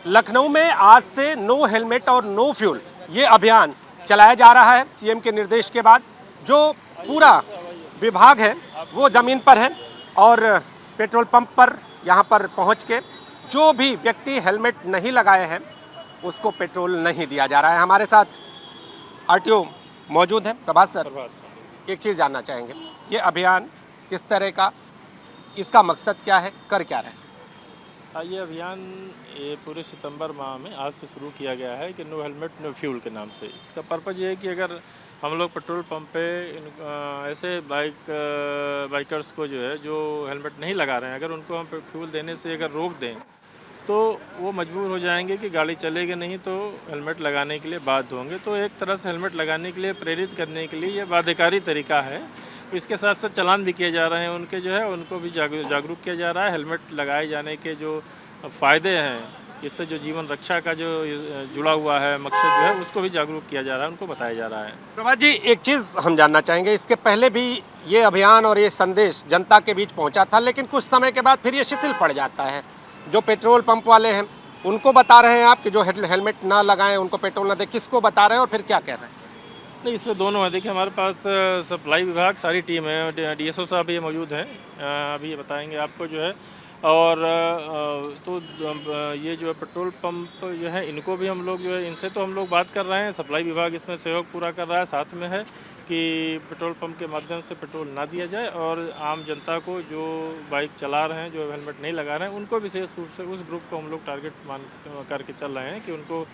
लखनऊ में आज से नो हेलमेट और नो फ्यूल ये अभियान चलाया जा रहा है। सीएम के निर्देश के बाद जो पूरा विभाग है वो ज़मीन पर है और पेट्रोल पंप पर यहाँ पर पहुँच के जो भी व्यक्ति हेलमेट नहीं लगाए हैं उसको पेट्रोल नहीं दिया जा रहा है। हमारे साथ आरटीओ मौजूद है। प्रभात सर, एक चीज़ जानना चाहेंगे, ये अभियान किस तरह का, इसका मकसद क्या है, कर क्या रहे हैं? ये अभियान ये पूरे सितंबर माह में आज से शुरू किया गया है कि नो हेलमेट नो फ्यूल के नाम से। इसका पर्पज़ ये है कि अगर हम लोग पेट्रोल पंप पे ऐसे बाइकर्स को जो है जो हेलमेट नहीं लगा रहे हैं, अगर उनको हम फ्यूल देने से अगर रोक दें तो वो मजबूर हो जाएंगे कि गाड़ी चलेगी नहीं तो हेलमेट लगाने के लिए बाध्य होंगे। तो एक तरह से हेलमेट लगाने के लिए प्रेरित करने के लिए ये बाध्यकारी तरीका है। इसके साथ साथ चालान भी किए जा रहे हैं, उनके जो है उनको भी जागरूक किया जा रहा है। हेलमेट लगाए जाने के जो फ़ायदे हैं, इससे जो जीवन रक्षा का जो जुड़ा हुआ है मकसद जो है उसको भी जागरूक किया जा रहा है, उनको बताया जा रहा है। प्रभात जी, एक चीज़ हम जानना चाहेंगे, इसके पहले भी ये अभियान और ये संदेश जनता के बीच पहुंचा था, लेकिन कुछ समय के बाद फिर ये शिथिल पड़ जाता है। जो पेट्रोल पंप वाले हैं उनको बता रहे हैं आप कि जो हेलमेट ना लगाएं उनको पेट्रोल ना दें, किसको बता रहे हैं और फिर क्या कह रहे हैं? नहीं, इसमें दोनों है। देखिए, हमारे पास सप्लाई विभाग सारी टीम है, डीएसओ साहब भी मौजूद हैं, अभी ये बताएंगे आपको जो है। और तो ये जो है पेट्रोल पंप जो है इनको भी हम लोग जो है इनसे तो हम लोग बात कर रहे हैं, सप्लाई विभाग इसमें सहयोग पूरा कर रहा है। साथ में है कि पेट्रोल पंप के माध्यम से पेट्रोल ना दिया जाए और आम जनता को जो बाइक चला रहे हैं, जो हेलमेट नहीं लगा रहे हैं, उनको विशेष रूप से उस ग्रुप को हम लोग टारगेट मान करके चल रहे हैं कि उनको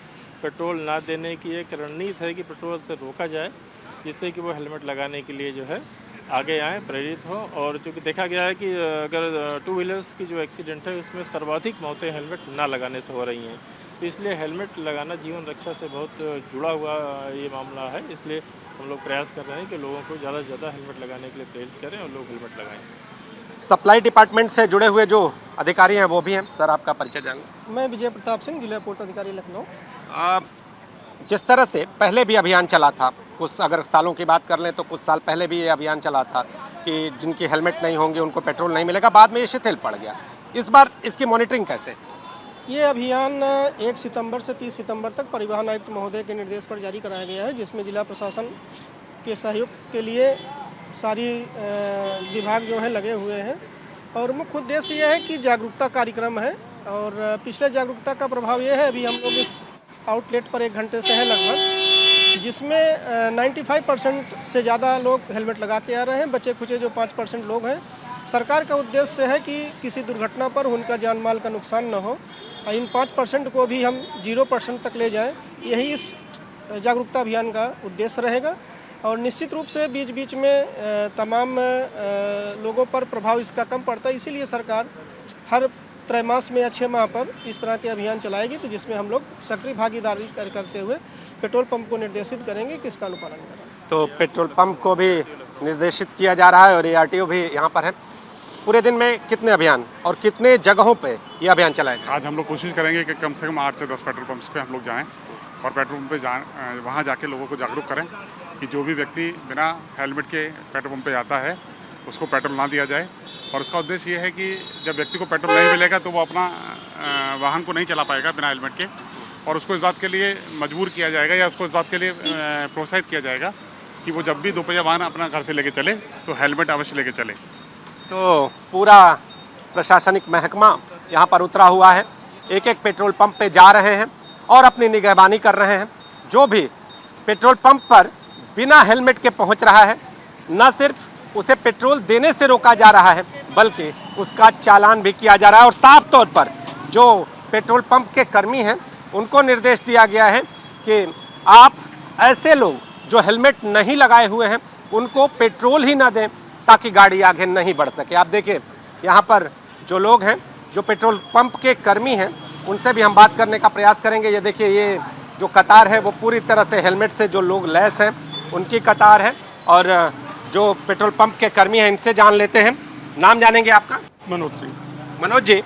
पेट्रोल ना देने की एक रणनीति है कि पेट्रोल से रोका जाए, जिससे कि वो हेलमेट लगाने के लिए जो है आगे आएँ, प्रेरित हो। और चूँकि देखा गया है कि अगर टू व्हीलर्स की जो एक्सीडेंट है उसमें सर्वाधिक मौतें हेलमेट ना लगाने से हो रही हैं, तो इसलिए हेलमेट लगाना जीवन रक्षा से बहुत जुड़ा हुआ ये मामला है। इसलिए हम लोग प्रयास कर रहे हैं कि लोगों को ज़्यादा से ज़्यादा हेलमेट लगाने के लिए प्रेरित करें और लोग हेलमेट लगाएँ। सप्लाई डिपार्टमेंट से जुड़े हुए जो अधिकारी हैं वो भी हैं। सर, आपका परिचय जानेंगे। मैं विजय प्रताप सिंह, जिला पूर्त अधिकारी लखनऊ। जिस तरह से पहले भी अभियान चला था, कुछ अगर सालों की बात कर लें तो कुछ साल पहले भी ये अभियान चला था कि जिनकी हेलमेट नहीं होंगे उनको पेट्रोल नहीं मिलेगा, बाद में ये शिथिल पड़ गया। इस बार इसकी मॉनिटरिंग कैसे? ये अभियान 1 सितंबर से 30 सितंबर तक परिवहन आयुक्त महोदय के निर्देश पर जारी कराया गया है, जिसमें जिला प्रशासन के सहयोग के लिए सारी विभाग जो है लगे हुए हैं। और मुख्य उद्देश्य ये है कि जागरूकता कार्यक्रम है और पिछले जागरूकता का प्रभाव ये है, अभी हम लोग इस आउटलेट पर 1 घंटे से है लगभग, जिसमें 95% से ज़्यादा लोग हेलमेट लगा के आ रहे हैं। बचे खुचे जो 5% लोग हैं, सरकार का उद्देश्य है कि किसी दुर्घटना पर उनका जान माल का नुकसान न हो, और इन 5% को भी हम 0% तक ले जाएं, यही इस जागरूकता अभियान का उद्देश्य रहेगा। और निश्चित रूप से बीच बीच में तमाम लोगों पर प्रभाव इसका कम पड़ता है, इसीलिए सरकार हर त्रैमास में या 6 माह पर इस तरह के अभियान चलाएगी, तो जिसमें हम लोग सक्रिय भागीदारी करते हुए पेट्रोल पंप को निर्देशित करेंगे कि इसका अनुपालन करें। तो पेट्रोल पंप को भी निर्देशित किया जा रहा है और आरटीओ भी यहाँ पर है। पूरे दिन में कितने अभियान और कितने जगहों पे ये अभियान चलाएंगे? आज हम लोग कोशिश करेंगे कि कम से कम 8 से 10 पेट्रोल पंप्स पे हम लोग जाएं और पेट्रोल पंप पे वहाँ जाके लोगों को जागरूक करें कि जो भी व्यक्ति बिना हेलमेट के पेट्रोल पंप पे जाता है उसको पेट्रोल ना दिया जाए। और उसका उद्देश्य ये है कि जब व्यक्ति को पेट्रोल नहीं मिलेगा तो वो अपना वाहन को नहीं चला पाएगा बिना हेलमेट के, और उसको इस बात के लिए मजबूर किया जाएगा या उसको इस बात के लिए प्रोत्साहित किया जाएगा कि वो जब भी दोपहिया वाहन अपना घर से लेके चले तो हेलमेट अवश्य लेके चले। तो पूरा प्रशासनिक महकमा यहाँ पर उतरा हुआ है, एक एक पेट्रोल पंप पे जा रहे हैं और अपनी निगहबानी कर रहे हैं। जो भी पेट्रोल पंप पर बिना हेलमेट के पहुँच रहा है, न सिर्फ उसे पेट्रोल देने से रोका जा रहा है बल्कि उसका चालान भी किया जा रहा है। और साफ तौर पर जो पेट्रोल पंप के कर्मी हैं उनको निर्देश दिया गया है कि आप ऐसे लोग जो हेलमेट नहीं लगाए हुए हैं उनको पेट्रोल ही ना दें ताकि गाड़ी आगे नहीं बढ़ सके। आप देखिए यहाँ पर जो लोग हैं, जो पेट्रोल पंप के कर्मी हैं, उनसे भी हम बात करने का प्रयास करेंगे। ये देखिए, ये जो कतार है वो पूरी तरह से हेलमेट से जो लोग लैस हैं उनकी कतार है। और जो पेट्रोल पंप के कर्मी हैं इनसे जान लेते हैं। नाम जानेंगे आपका? मनोज सिंह। मनोज जी,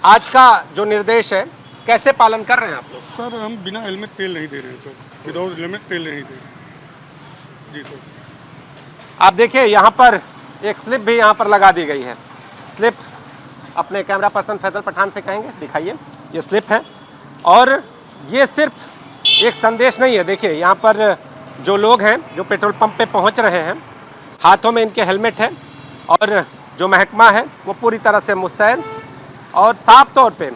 आज का जो निर्देश है कैसे पालन कर रहे हैं आप लोग? सर, हम बिना हेलमेट तेल नहीं दे रहे हैं सर, विदाउट हेलमेट तेल नहीं दे रहे हैं जी सर। आप देखिए यहाँ पर एक स्लिप भी यहाँ पर लगा दी गई है। स्लिप अपने कैमरा पर्सन फैजल पठान से कहेंगे दिखाइए। ये स्लिप है और ये सिर्फ एक संदेश नहीं है, देखिए यहाँ पर जो लोग हैं जो पेट्रोल पंप पे पहुँच रहे हैं, हाथों में इनके हेलमेट है और जो महकमा है वो पूरी तरह से मुस्तैद और साफ तौर पे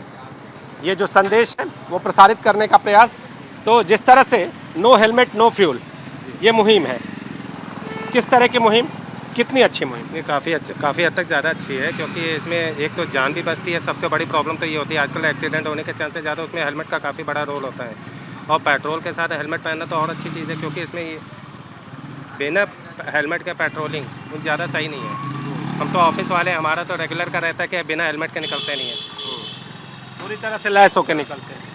ये जो संदेश है वो प्रसारित करने का प्रयास। तो जिस तरह से नो हेलमेट नो फ्यूल ये मुहिम है, किस तरह की मुहिम, कितनी अच्छी मुहिम? ये काफ़ी हद तक ज़्यादा अच्छी है, क्योंकि इसमें एक तो जान भी बचती है। सबसे बड़ी प्रॉब्लम तो ये होती है आजकल एक्सीडेंट होने के चांसेस ज़्यादा, उसमें हेलमेट का काफ़ी बड़ा रोल होता है। और पेट्रोल के साथ हेलमेट पहनना तो और अच्छी चीज़ है, क्योंकि इसमें ये बिना हेलमेट के पेट्रोलिंग कुछ ज़्यादा सही नहीं है। हम तो ऑफिस वाले, हमारा तो रेगुलर का रहता है कि बिना हेलमेट के निकलते नहीं है, पूरी तरह से लैस होकर निकलते हैं।